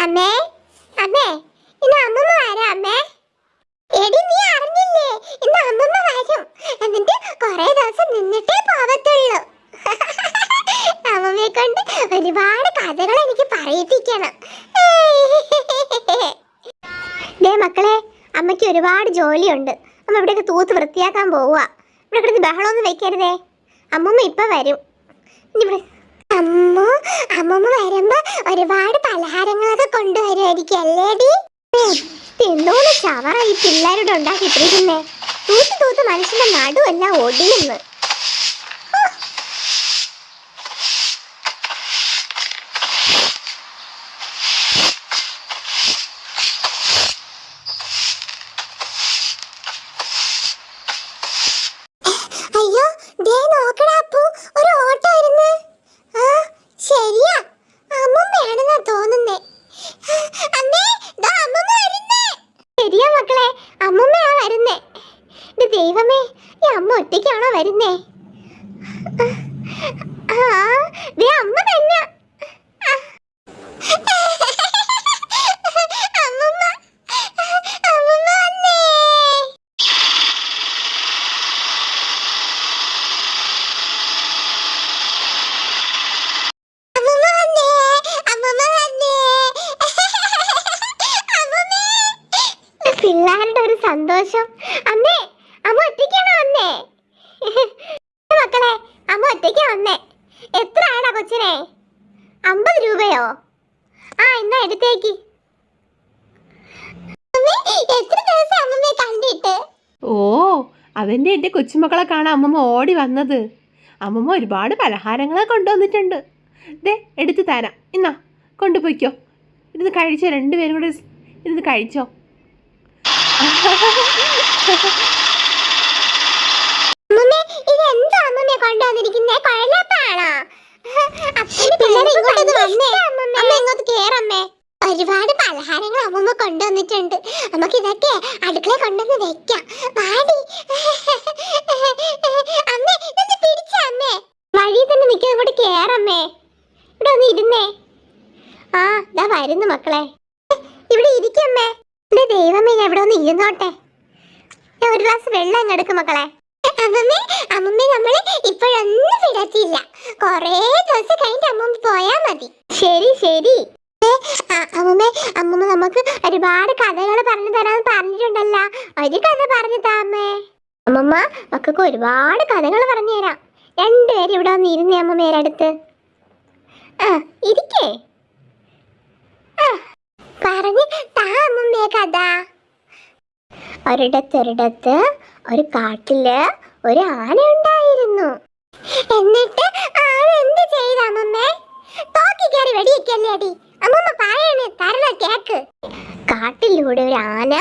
അമ്മേ അമ്മേ ഇന്ന് അമ്മമ്മ വരാം അമ്മേ. എടി നീ അറിഞ്ഞില്ലേ, ഇന്ന് അമ്മമ്മ വരും. എന്നിട്ട് കൊറേ ദിവസം നിന്നിട്ടേ പോവത്തുള്ളൂ. അമ്മമ്മയെ കൊണ്ട് ഒരുപാട് കഥകൾ എനിക്ക് പറയിപ്പിക്കണം. ദേ മക്കളെ, അമ്മയ്ക്ക് ഒരുപാട് ജോലിയുണ്ട്. അമ്മ ഇവിടെയൊക്കെ തൂത്ത് വൃത്തിയാക്കാൻ പോവുക. ഇവിടെ കിടന്ന് ബഹളമൊന്നും വെക്കരുതേ. അമ്മമ്മ ഇപ്പൊ വരും. അമ്മമ്മ വരുമ്പോ ഒരുപാട് പലഹാരങ്ങളൊക്കെ കൊണ്ടുവരുമായിരിക്കും അല്ലേടി? എന്തോന്ന് ചവറ ഈ പിള്ളേരോട് ഉണ്ടാക്കിയിട്ടിരിക്കുന്നേ. തൂത്ത് തൂത്ത് മനുഷ്യന്റെ നടുവെല്ലാം ഒടിയുന്നു. അയ്യോ ദേ നോക്കടാ അപ്പു, ഒരു ഓട്ടോ വരുന്നു. ആ ശരിയാ, അമ്മമ്മയാണെന്നാ തോന്നുന്നേ. അമ്മേ ദാ അമ്മമ്മ വരുന്നേ. ശരിയാ മക്കളെ, അമ്മമ്മയാ വരുന്നേ. ദൈവമേ, ഈ അമ്മ ഒറ്റയ്ക്കാണോ വരുന്നേ? ആ ദേ അമ്മ തന്നെ. പിള്ളേരുടെ ഒരു സന്തോഷം. അമ്മേ, അമ്മ ഒറ്റയ്ക്കാണോ വന്നേ? മക്കളെ, അമ്മ ഒറ്റയ്ക്കാ വന്നേ. എത്ര ആടാ കൊച്ചിനെ? 50 രൂപയോ? ആ എന്നാ എടുത്തേക്ക്. എത്ര ദിവസം അമ്മമ്മയെ കണ്ടിട്ട്? ഓ, അതിൻ്റെ എൻ്റെ കൊച്ചുമക്കളെ കാണാൻ അമ്മമ്മ ഓടി വന്നത്. അമ്മമ്മ ഒരുപാട് പലഹാരങ്ങളെ കൊണ്ടുവന്നിട്ടുണ്ട്. ദേ എടുത്തു തരാം, എന്നാ കൊണ്ടുപോയിക്കോ. ഇരുന്ന് കഴിച്ചോ, രണ്ടുപേരും കൂടെ ഇരുന്ന് കഴിച്ചോ. ഒരുപാട് പലഹാരങ്ങൾ അമ്മമ്മ കൊണ്ടുവന്നിട്ടുണ്ട്. നമുക്ക് ഇതൊക്കെ അടുക്കള കൊണ്ടുവന്ന് വെക്കാം. വാടി അമ്മേ, പിടിച്ച അമ്മേ. വഴി തന്നെ നിൽക്കുന്ന ഇങ്ങോട്ട് കേറമ്മേ. ഇവിടെ ഒന്ന് ഇരുന്നേ. ആ ഇതാ വരുന്നു മക്കളെ. ഇവിടെ ഇരിക്കമ്മേ. ദൈവമേ, ഞാൻ ഇവിടെ ഒന്ന് ഇരുന്നോട്ടെ. ഞാൻ ഒരു ഗ്ലാസ് വെള്ളം അങ്ങ് എടുക്കും മക്കളെ. അമ്മമ്മ നമ്മള് ഇപ്പോഴൊന്നും വിടത്തില്ല. കൊറേ ദിവസം കഴിഞ്ഞിട്ട് അമ്മമ്മ പോയാ മതി. ശരി ശരി. അമ്മമ്മ നമുക്ക് ഒരുപാട് കഥകൾ പറഞ്ഞു തരാൻ പറഞ്ഞിട്ടുണ്ടല്ലോ. ഒരു കഥ പറഞ്ഞു താമേ. അമ്മമ്മ മക്കൾക്ക് ഒരുപാട് കഥകൾ പറഞ്ഞു തരാം. രണ്ടുപേരും ഇവിടെ ഒന്ന് ഇരുന്നേ അമ്മമ്മേരെ അടുത്ത്. ആ ഇരിക്കേ. പറഞ്ഞു താ അമ്മമ്മേ കഥ. ഒരിടത്തൊരിടത്ത് ഒരു കാട്ടില് ഒരു ആന ഉണ്ടായിരുന്നു. എന്നിട്ട് ആന എന്ത് ചെയ്ത അമ്മമ്മേ? തോക്കി കയറി വെടിയൊക്കെയല്ലേ അടി. അമ്മമ്മ പറയണ തരണ കേക്ക്. കാട്ടിലൂടെ ഒരു ആന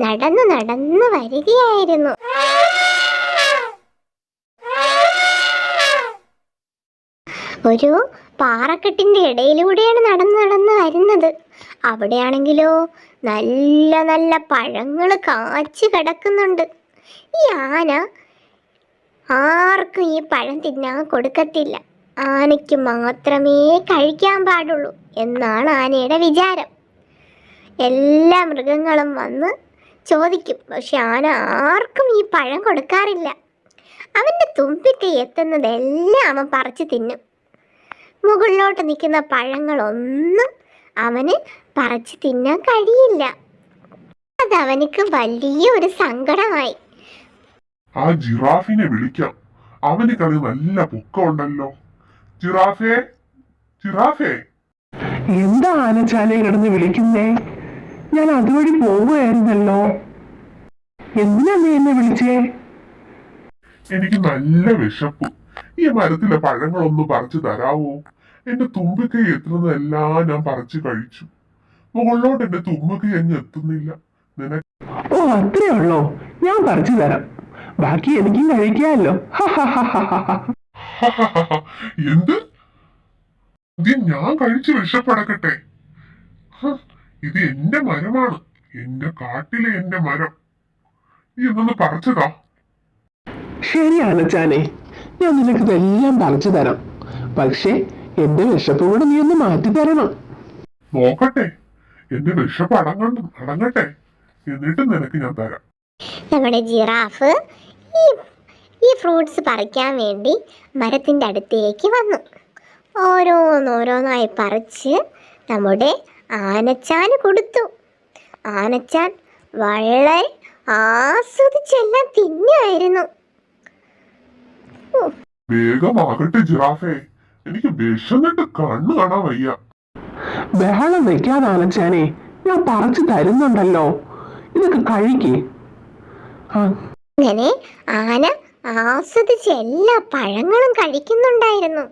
നടന്നു നടന്നു വരികയായിരുന്നു. ഒരു പാറക്കെട്ടിന്റെ ഇടയിലൂടെയാണ് നടന്നു നടന്നു വരുന്നത്. അവിടെയാണെങ്കിലോ നല്ല നല്ല പഴങ്ങൾ കാച്ചു കിടക്കുന്നുണ്ട്. ഈ ആന ആർക്കും ഈ പഴം തിന്നാൻ കൊടുക്കത്തില്ല. ആനയ്ക്ക് മാത്രമേ കഴിക്കാൻ പാടുള്ളൂ എന്നാണ് ആനയുടെ വിചാരം. എല്ലാ മൃഗങ്ങളും വന്ന് ചോദിക്കും, പക്ഷെ ആന ആർക്കും ഈ പഴം കൊടുക്കാറില്ല. അവൻ്റെ തുമ്പിക്കൈ എത്തുന്നതെല്ലാം അവൻ പറിച്ചു തിന്നും. മുകളിലോട്ട് നിൽക്കുന്ന പഴങ്ങളൊന്നും അവന് പറിച്ചു തിന്നാൻ കഴിയില്ല. അതവനിക്ക് വലിയ ഒരു സങ്കടമായി. ആ ജിറാഫിനെ വിളിക്കാം. അവന് കളി നല്ല പൊക്കമുണ്ടല്ലോ. ജിറാഫേ, ജിറാഫേ. എന്താ ആനച്ചാലെ കിടന്ന് വിളിക്കുന്നേ? ഞാൻ അതുവഴി പോവുകയായിരുന്നല്ലോ. എന്തിനാ നീ എന്നെ വിളിച്ചേ? എനിക്ക് നല്ല വിശപ്പ്. ഈ മരത്തിലെ പഴങ്ങളൊന്ന് പറിച്ചു തരാവോ? എന്റെ തുമ്പിക്കൈ എത്തുന്നതെല്ലാം ഞാൻ പറിച്ചു കഴിച്ചു. മുകളിലോട്ട് എന്റെ തുമ്പിക്കൈ അങ്ങ് എത്തുന്നില്ല. നിനക്ക് ഓ അത്രേ ഉള്ളോ? ഞാൻ പറിച്ചു തരാം. ബാക്കി എനിക്കും കഴിക്കാമല്ലോ. എന്ത്? ഞാൻ കഴിച്ചു വിഷപ്പടക്കട്ടെ? ഇത് എന്റെ മരമാണ്, എന്റെ കാട്ടിലെ എന്റെ മരം. നീ എന്നൊന്ന് പറിച്ചതാ. ശരിയാണ് ചാനെ, ഞാൻ നിനക്ക് ഇതെല്ലാം പറിച്ചു തരാം. പക്ഷേ എന്റെ വിശപ്പ് കൂടെ നീ ഒന്ന് മാറ്റി തരണം. നോക്കട്ടെ, എന്റെ വിശപ്പ് അടങ്ങട്ടെ, എന്നിട്ട് നിനക്ക് ഞാൻ തരാം. നമ്മുടെ ജിറാഫ് ഈ ഈ ഫ്രൂട്ട്സ് പറിക്കാൻ വേണ്ടി മരത്തിൻ്റെ അടുത്തേക്ക് വന്നു. ഓരോന്നോരോന്നായി പറിച്ച് നമ്മുടെ ആനച്ചാന് കൊടുത്തു. ആനച്ചാൻ വളരെ ആസ്വദിച്ചെല്ലാം തിന്നുമായിരുന്നു. വേഗമാകട്ടെ ജിറാഫേ, എനിക്ക് വിശന്നിട്ട് കണ്ണു കാണാൻ വയ്യ. ബഹളം വെക്കാതെ ആനച്ചാനെ, ഞാൻ പറിച്ചു തരുന്നുണ്ടല്ലോ, ഇതൊക്കെ കഴിക്കേ. അങ്ങനെ ആന ആസ്വദിച്ച് എല്ലാ പഴങ്ങളും കഴിക്കുന്നുണ്ടായിരുന്നു.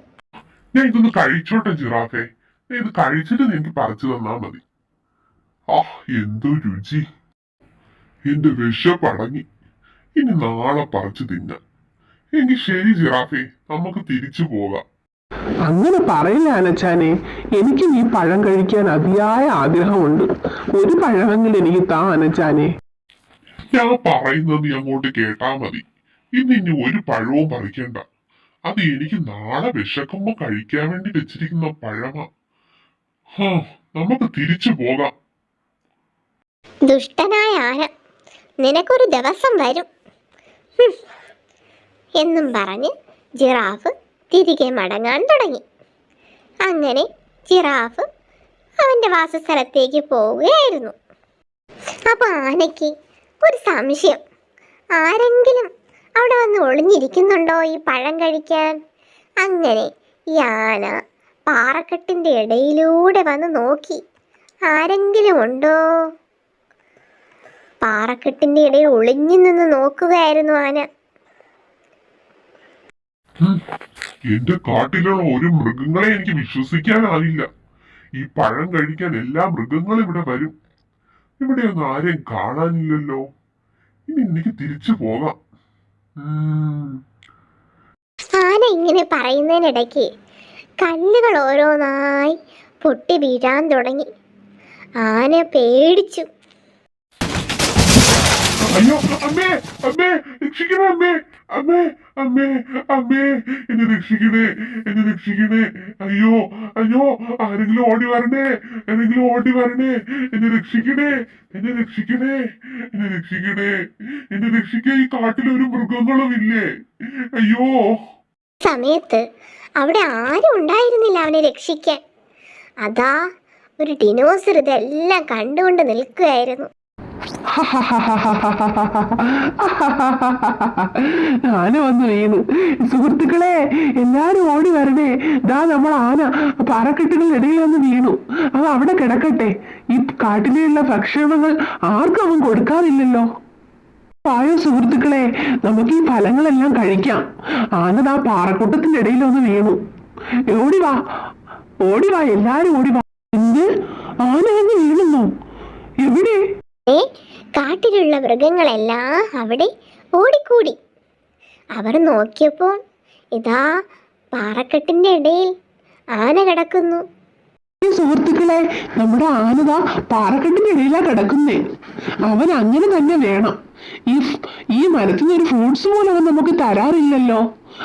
ഞാൻ ഇതൊന്ന് കഴിച്ചോട്ടെ ജിറാഫേ, ഇത് കഴിച്ചിട്ട് എനിക്ക് പറിച്ചു തന്നാ മതി. ആ, എന്തു രുചി! എന്റെ വിശപ്പടങ്ങി. ഇനി നാളെ പറിച്ചു തിന്നാം. എങ്കിൽ ശരി ജിറാഫേ, നമുക്ക് തിരിച്ചു പോകാം. അങ്ങനെ പറയില്ല ആനച്ചാനെ, എനിക്കും ഈ പഴം കഴിക്കാൻ അതിയായ ആഗ്രഹമുണ്ട്. ഒരു പഴമെങ്കിലും എനിക്ക് താ ആനച്ചാനെ. ഞാൻ പറയുന്നത് നീ അങ്ങോട്ട് കേട്ടാ മതി. ഇനി ഒരു പഴവും പറിക്കണ്ട. അത് എനിക്ക് നാളെ വിശക്കുമ്പോ കഴിക്കാൻ വേണ്ടി വെച്ചിരിക്കുന്ന പഴമാ. നമുക്ക് തിരിച്ചു പോകാം. ദുഷ്ടനായ ആന, നിനക്കൊരു ദിവസം വരും എന്നും പറഞ്ഞ് ജിറാഫ് തിരികെ മടങ്ങാൻ തുടങ്ങി. അങ്ങനെ ജിറാഫ് അവന്റെ വാസസ്ഥലത്തേക്ക് പോവുകയായിരുന്നു. അപ്പൊ ആനയ്ക്ക് ഒരു സംശയം, ആരെങ്കിലും അവിടെ വന്ന് ഒളിഞ്ഞിരിക്കുന്നുണ്ടോ ഈ പഴം കഴിക്കാൻ? അങ്ങനെ ഈ ആന പാറക്കെട്ടിന്റെ ഇടയിലൂടെ വന്ന് നോക്കി, ആരെങ്കിലും ഉണ്ടോ? പാറക്കെട്ടിന്റെ ഇടയിൽ ഒളിഞ്ഞു നിന്ന് നോക്കുകയായിരുന്നു ആന. എന്റെ കാട്ടിലുള്ള ഒരു മൃഗങ്ങളെ എനിക്ക് വിശ്വസിക്കാനാവില്ല. ഈ പഴം കഴിക്കാൻ എല്ലാ മൃഗങ്ങളും ഇവിടെ വരും. ഇവിടെയൊന്നും ആരെയും കാണാനില്ലല്ലോ. ഇനി എനിക്ക് തിരിച്ചു പോകാം. ആന ഇങ്ങനെ പറയുന്നതിനിടയ്ക്ക് കല്ലുകൾ ഓരോന്നായി പൊട്ടി വീഴാൻ തുടങ്ങി. ആന പേടിച്ചു. അയ്യോ, അമ്മേ, അമ്മേ, രക്ഷിക്കണേ അമ്മേ, അമ്മേ, അമ്മേ, അമ്മേ, എന്നെ രക്ഷിക്കണേ, എന്നെ രക്ഷിക്കണേ. അയ്യോ, അയ്യോ, ആരെങ്കിലും ഓടി വരണേ, ആരെങ്കിലും ഓടി വരണേ, എന്നെ രക്ഷിക്കണേ, എന്നെ രക്ഷിക്കണേ, എന്നെ രക്ഷിക്കണേ, എന്നെ രക്ഷിക്കേ. ഈ കാട്ടിലൊരു മൃഗങ്ങളും ഇല്ലേ? അയ്യോ. സമയത്ത് അവിടെ ആരും ഉണ്ടായിരുന്നില്ല അവനെ രക്ഷിക്കാൻ. അതാ ഒരു ഡിനോസർ ഇതെല്ലാം കണ്ടുകൊണ്ട് നിൽക്കുകയായിരുന്നു. ആന വന്നു വീണു. സുഹൃത്തുക്കളെ, എല്ലാരും ഓടി വരണേ. ദാ നമ്മൾ ആന പാറക്കെട്ടുകളിൽ വന്ന് വീണു. അത് അവിടെ കിടക്കട്ടെ. ഈ കാട്ടിലുള്ള ഭക്ഷണങ്ങൾ ആർക്കും അവൻ കൊടുക്കാറില്ലല്ലോ. ആയോ സുഹൃത്തുക്കളെ, നമുക്ക് ഈ ഫലങ്ങളെല്ലാം കഴിക്കാം. ആന ആ പാറക്കൂട്ടത്തിന്റെ ഇടയിൽ ഒന്ന് വീണു. ഓടിവാ, ഓടിവാ, എല്ലാരും ഓടിവാ. എന്ത്? ആന എന്ന് വീഴുന്നു? എവിടെ? കാട്ടിലുള്ള മൃഗങ്ങളെല്ലാം അവിടെ ഓടിക്കൂടി. അവർ നോക്കിയപ്പോൾ ഇതാ പാറക്കെട്ടിന്റെ ഇടയിൽ ആന കിടക്കുന്നു. സുഹൃത്തുക്കളെ, നമ്മുടെ ആനതാ പാറക്കെട്ടിന്റെ ഇടയിലാ കിടക്കുന്നേ. അവൻ അങ്ങനെ തന്നെ വേണം. ഈ മരത്തിന് ഒരു ഫ്രൂട്ട്സ് പോലും അവൻ നമുക്ക് തരാറില്ലല്ലോ.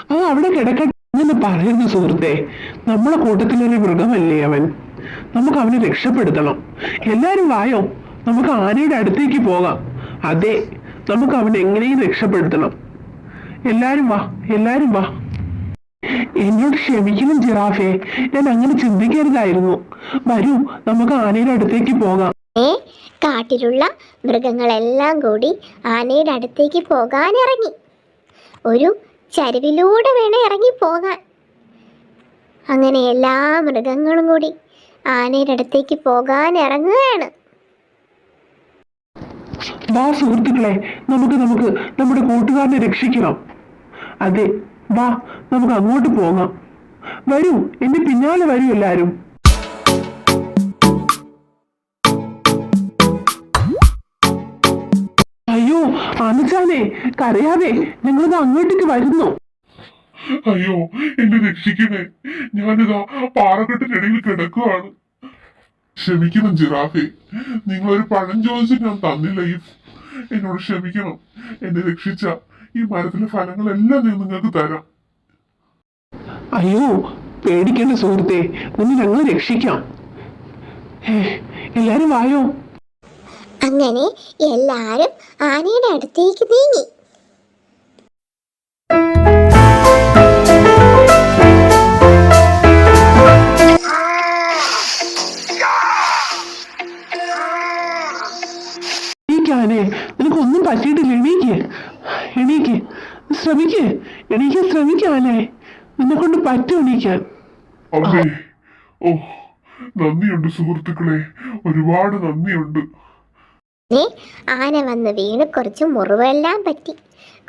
അത് അവിടെ കിടക്കട്ടെ. അങ്ങനെ പറയുന്നു സുഹൃത്തെ, നമ്മളെ കൂട്ടത്തിലൊരു മൃഗമല്ലേ അവൻ. നമുക്ക് അവനെ രക്ഷപ്പെടുത്തണം. എല്ലാരും വായോ, നമുക്ക് ആനയുടെ അടുത്തേക്ക് പോകാം. അതെ, നമുക്ക് അവനെ എങ്ങനെയും രക്ഷപ്പെടുത്തണം. എല്ലാരും വാ, എല്ലാരും വാ. എന്നോട് ക്ഷമിക്കണം ജിറാഫേ, ഞാൻ അങ്ങനെ ചിന്തിക്കരുതായിരുന്നു. വരൂ, നമുക്ക് ആനയുടെ അടുത്തേക്ക് പോകാം. കാട്ടിലുള്ള മൃഗങ്ങളെല്ലാം കൂടി ആനയുടെ അടുത്തേക്ക് പോകാൻ ഇറങ്ങി. ഒരു ചരിവിലൂടെ വേണം ഇറങ്ങി പോകാൻ. അങ്ങനെ എല്ലാ മൃഗങ്ങളും കൂടി ആനയുടെ അടുത്തേക്ക് പോകാൻ ഇറങ്ങുകയാണ്. വാ സുഹൃത്തുക്കളെ, നമുക്ക് നമ്മുടെ കൂട്ടുകാരനെ രക്ഷിക്കണം. അതെ, വാ, നമുക്ക് അങ്ങോട്ട് പോകാം. വരൂ, എന്റെ പിന്നാലെ വരൂ എല്ലാരും. അയ്യോ ആനച്ചാനെ, കരയാതെ, ഞങ്ങളിത് അങ്ങോട്ടേക്ക് വരുന്നു. അയ്യോ, എന്നെ രക്ഷിക്കണേ. ഞാനിതാ പാറക്കെട്ടിനിടയിൽ കിടക്കുവാണ്. ക്ഷമിക്കണം ജിറാഫെ, നിങ്ങളൊരു പഴം ചോദിച്ചിട്ട് ഞാൻ തന്നില്ല. എന്നോട് ക്ഷമിക്കണം. എന്നെ രക്ഷിച്ച ഈ മരത്തിലെ ഫലങ്ങളെല്ലാം ഞാൻ നിങ്ങൾക്ക് തരാം. അയ്യോ, പേടിക്കേണ്ട സുഹൃത്തെ, നിന്നെ ഞങ്ങൾ രക്ഷിക്കാം. എല്ലാരും വായോ. അങ്ങനെ എല്ലാരും ആനയുടെ അടുത്തേക്ക് നീങ്ങി. എണീക്കാനേ, നിനക്കൊന്നും പറ്റിയിട്ടില്ല. എണീക്ക്, ശ്രമിക്കാനേ, നിന്നെ കൊണ്ട് പറ്റും എണീക്കാൻ. അമ്മേ, ഓ നന്ദിയുണ്ട് സുഹൃത്തുക്കളെ, ഒരുപാട് നന്ദിയുണ്ട്. ആന വന്ന് വീണ് കുറച്ച് മുറിവെല്ലാം പറ്റി.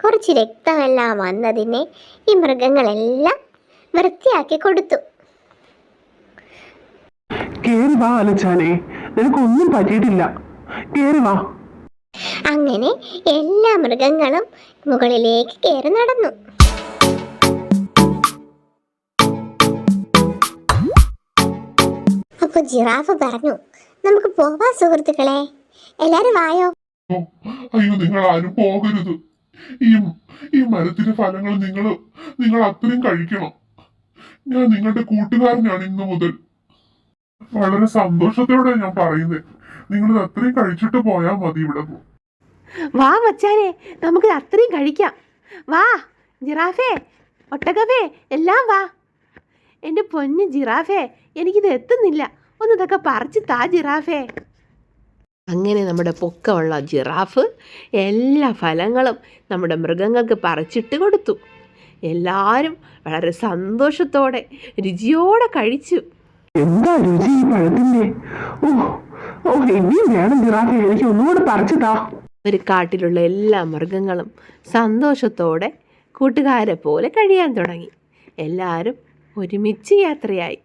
കുറച്ച് രക്തമെല്ലാം വന്നതിനെ ഈ മൃഗങ്ങളെല്ലാം വൃത്തിയാക്കി കൊടുത്തു. കേറി വാ ആനച്ചാനെ, നിനക്കൊന്നും പറ്റിയിട്ടില്ല. കേറി വാ. അങ്ങനെ എല്ലാ മൃഗങ്ങളും മുകളിലേക്ക് കയറി നടന്നു. അപ്പൊ ജിറാഫ് പറഞ്ഞു, നമുക്ക് പോവാ സുഹൃത്തുക്കളെ, എല്ലാരും വായോ. ഓ, അയ്യോ, നിങ്ങൾ ആരും പോകരുത്. ഈ മരത്തിന്റെ ഫലങ്ങൾ നിങ്ങൾ അത്രയും കഴിക്കണം. ഞാൻ നിങ്ങളുടെ കൂട്ടുകാരനാണ് ഇന്നു മുതൽ. വളരെ സന്തോഷത്തോടെ ഞാൻ പറയുന്നത്, നിങ്ങളിത് അത്രയും കഴിച്ചിട്ട് പോയാൽ മതി. ഇവിടെ വാ മച്ചാനെ, നമുക്ക് അത്രയും കഴിക്കാം. വാ ജിറാഫേ, ഒട്ടകവേ, എല്ലാം വാ. എൻ്റെ പൊന്നു ജിറാഫേ, എനിക്കിത് എത്തുന്നില്ല, ഒന്ന് ഇതൊക്കെ പറിച്ച് താ ജിറാഫേ. അങ്ങനെ നമ്മുടെ പൊക്കമുള്ള ജിറാഫ് എല്ലാ ഫലങ്ങളും നമ്മുടെ മൃഗങ്ങൾക്ക് പറിച്ചിട്ട് കൊടുത്തു. എല്ലാവരും വളരെ സന്തോഷത്തോടെ രുചിയോടെ കഴിച്ചു. എന്താ രുചി ഈ പഴത്തിന്റെ! ഓ ഇനിയും വേണം ജിറാഫെ, എനിക്ക് ഒന്നുകൂടെ പറിച്ചു താ. ഒരു കാട്ടിലുള്ള എല്ലാ മൃഗങ്ങളും സന്തോഷത്തോടെ കൂട്ടുകാരെ പോലെ കഴിയാൻ തുടങ്ങി. എല്ലാവരും ഒരുമിച്ച് യാത്രയായി.